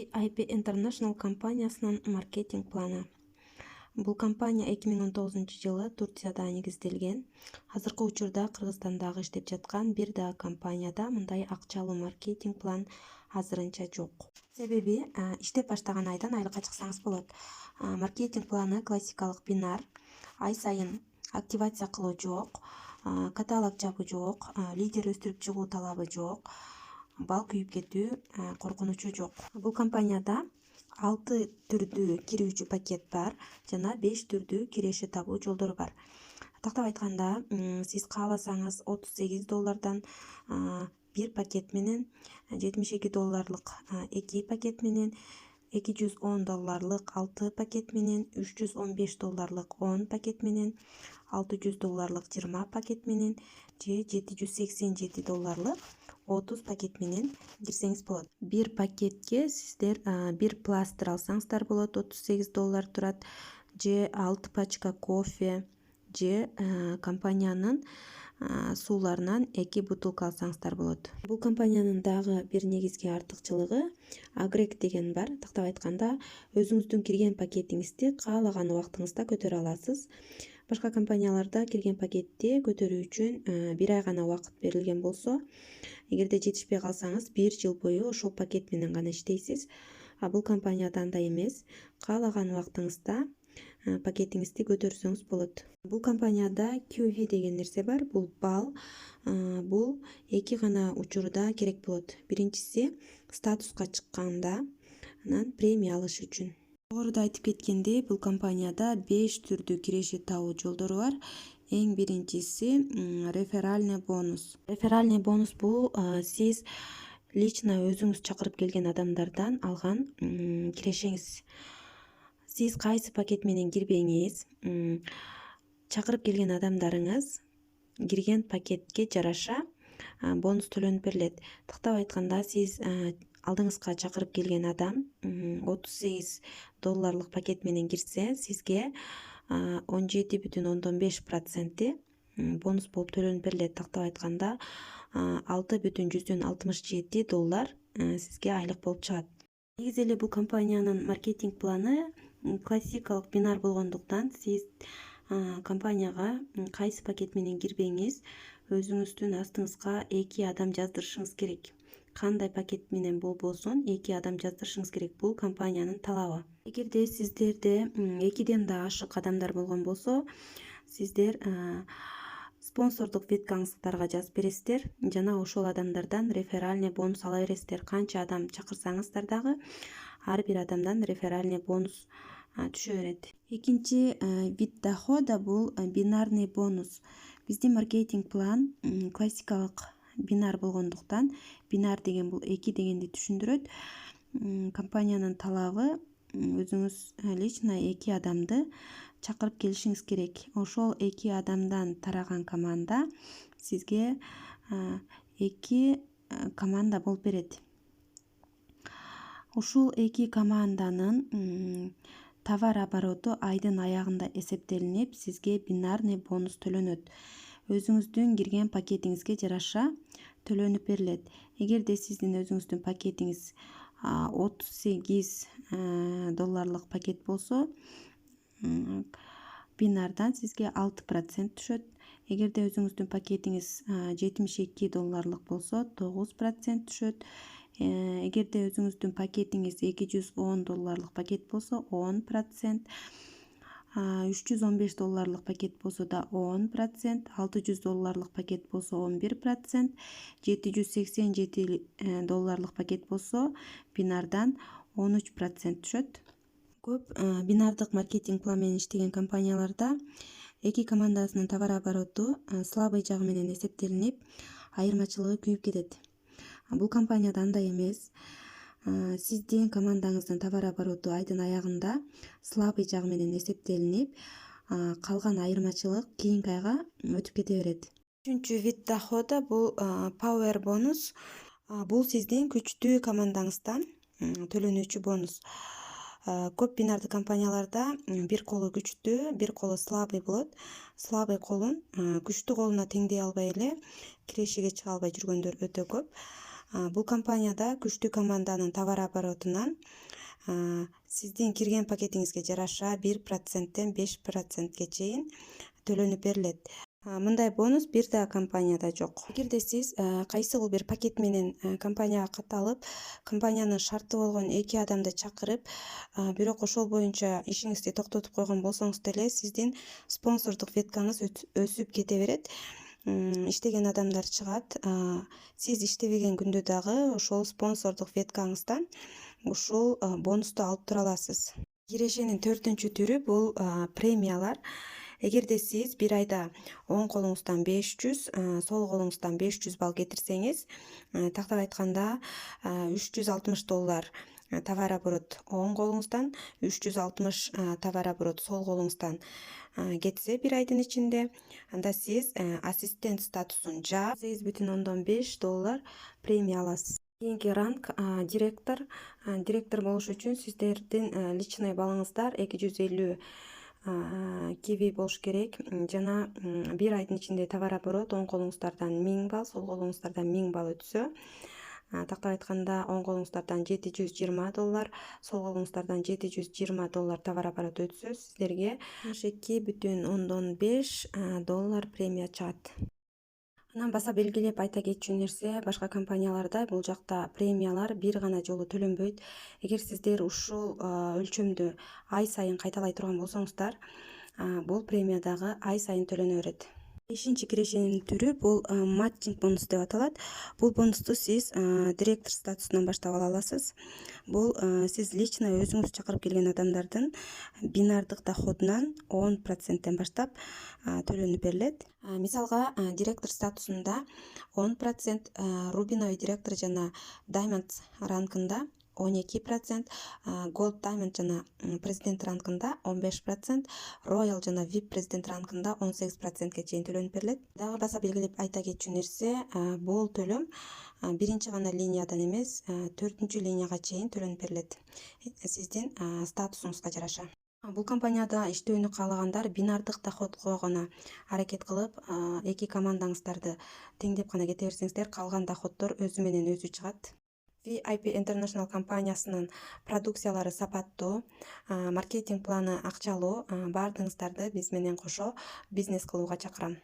IP International компаниясынын маркетинг планы. Бул компания 2019-жылы Турцияда негизделген. Азыркы учурда Кыргызстандагы иштеп жаткан бир да компанияда мындай акчалуу маркетинг план азырынча жок. Себеби иштеп баштаган айдан айлыкка чыксаңыз болот. Маркетинг планы классикалык бинар, ай сайын активация кылуу жок, каталог жабуу жок, лидер өстүрүп чыгуу талабы жок, бал күйүп кетүү коркунучу жок. Бул компанияда 6 түрдүү кирүүчү пакет бар жана 5 түрдүү киреши табуу жолдору бар. Тактап айтканда, сиз кааласаңыз $38 бир пакет менен, $72 2 пакет менен, $210 6 пакет менен, $315 10 пакет менен, $600 20 пакет менен же $787 30 пакет менен кирсеңиз болот. Бир пакетке сиздер бир пластыр алсаңыздар болот, $38 турат, же 6 пачка кофе, же компаниянын сууларынан 2 бутылка алсаңыздар болот. Бул компаниянын дагы бир негизги артыкчылыгы агрек деген бар. Тактап айтканда, өзүңүздүн кирген пакетиңизди каалаган убактыңызда көтөрө аласыз. Башка компанияларда кирген пакетти көтөрүү үчүн бир ай гана убакыт берилген болсо, эгерде жетишпей калсаңыз 1 жыл бою ошол пакет менен гана иштейсиз. Бул компанияда андай эмес. Каалаган убактыңызда пакетиңизди көтөрсөңүз болот. Бул компанияда QV деген нерсе бар. Бул бал. Бул 2 гана учурда керек болот. Биринчиси статуска чыкканда, анан премия алыш үчүн. Жогоруда айтып кеткендей, бул компанияда 5 түрдүү киреши табуу жолдору бар. Эң биринчиси реферальный бонус. Реферальный бонус бул сиз лично өзүңүз чакырып келген адамдардан алган кирешеңиз. Сиз кайсы пакет менен кирбеңиз, чакырып келген адамдарыңыз кирген пакетке жараша бонус төлөнүп берилет. Тактап айтканда, сиз алдыңызга чакырып келген адам $38 пакет менен кирсе, сизге 17,5% бонус болуп төлөнүп берилет. Тактап айтканда, $6,67 сизге айлык болуп чыгат. Негизи эле бул компаниянын маркетинг планы классикалык бинар болгондуктан, сиз компанияга кайсы пакет менен кирбеңиз, өзүңүздүн астыңызга 2 адам жаздырышыңыз керек. Кандай пакет менен болбосун 2 адам жаздырышыңыз керек. Бул компаниянын талабы. Эгерде сиздерде 2ден да ашык адамдар болгон болсо, сиздер спонсордук веткаңыздарга жазып бересиздер жана ошол адамдардан реферальный бонус ала бересиздер. Канча адам чакырсаңыздар дагы, ар бир адамдан реферальный бонус түшө берет. Экинчи вид дохода бул бинарный бонус. Биздин маркетинг план классикалык бинар болгондуктан, бинар деген бул 2 дегенди түшүндүрөт. Компаниянын талабы өзүңүз лично 2 адамды чакырып келишиңиз керек. Ошол 2 адамдан тараган команда сизге 2 команда болуп берет. Ушул 2 команданын товар обороту айдын аягында эсептелинип, сизге бинарный бонус төлөнөт. Өзүңүздүн кирген пакетиңизге жараша төлөнүп берилет. Эгерде сиздин өзүңүздүн пакетиңиз $38 пакет болсо, бинардан сизге 6% түшөт. Эгерде өзүңүздүн пакетиңиз $72 болсо, 9% түшөт. Эгерде өзүңүздүн пакетиңиз $210 пакет болсо, 10%. $315 пакет болсо да 10%, $600 пакет болсо 11%, $787 пакет болсо бинардан 13% түшөт. Көп бинардык маркетинг план менен иштеген компанияларда 2 командасынын товар обороту слабый жагы менен эсептелинип, айырмачылыгы күйүп кетет. Бул компанияда андай эмес. Сиздин командаңыздын товар обороту айдын аягында слабый жагы менен эсептелинип, калган айырмачылык кийинки айга өтүп кете берет. Үчүнчү вид дохода бул power бонус. Бул сиздин күчтүү командаңыздан төлөнүүчү бонус. Көп бинардык компанияларда бир колу күчтүү, бир колу слабый болот. Слабый колун күчтүү колуна теңдей албай эле кирешиге чыга албай жүргөндөр өтө көп. Бул компанияда күчтүү команданын товар оборотунан сиздин кирген пакетиңизге жараша 1%тен 5%ке чейин төлөнүп берилет. Мындай бонус бир да компанияда жок. Эгерде сиз кайсыл бир пакет менен компанияга катталып, компаниянын шарты болгон 2 адамды чакырып, бирок ошол боюнча ишиңизди токтотуп койгон болсоңуз деле, сиздин спонсордук веткаңыз өсүп кете берет. Иштеген адамдар чыгат. Сиз иштебеген күндө дагы ошол спонсордук веткаңыздан ушул бонусту алып тура аласыз. Кирешенин 4-түрү бул премиялар. Эгерде сиз бир айда оң колуңуздан 500, сол колуңуздан 500 балл кетирсеңиз, тактап айтканда $360 товар оборот оң колуңуздан, 360 товар оборот сол колуңуздан кетсе бир айдын ичинде, анда сиз ассистент статусун жаап $8,5 премия аласыз. Кийинки ранг директор. Директор болуш үчүн сиздердин личный баллыңыздар 250 киви болуш керек жана бир айдын ичинде товар оборот оң колуңуздардан 1000 балл, сол колуңуздардан 1000 балл өтсө, тактап айтканда оң колуңуздардан $720, сол колуңуздардан $720 товар оборот өтсө, сиздерге $2,5 премия чыгат. Анан баса белгилеп айта кетчү нерсе, башка компанияларда бул жакта премиялар бир гана жолу төлөнбөйт. Эгер сиздер ушул өлчөмдү ай сайын кайталай турган болсоңуздар, бул премия дагы ай сайын төлөнө берет. 5-чи кирешенин түрү бул матчинг бонус деп аталат. Бул бонусту сиз директор статусунан баштап ала аласыз. Бул сиз лично өзүңүз чакырып келген адамдардын бинардык доходунан 10%тен баштап төлөнүп берилет. Мисалга, директор статусунда 10%, рубиновый директор жана diamond рангында 12%, Gold Diamond жана президент рангында 15%, Royal жана VIP президент рангында 18%ке чейин төлөнүп берилет. Дагы баса белгилеп айта кетчү нерсе, бул төлөм биринчи гана линиядан эмес, 4-чү линияга чейин төлөнүп берилет. Сиздин статусуңузга жараша. Бул компанияда иштөөнү каалагандар бинардык доходго гана аракет кылып, эки командаңыздарды теңдеп гана кете берсеңиздер, калган доходдор өзү менен өзү чыгат. VIP International компаниясынын продукциялары сапаттуу, маркетинг планы акчалуу, баардыгыңыздарды биз менен кошо бизнес кылууга чакырам.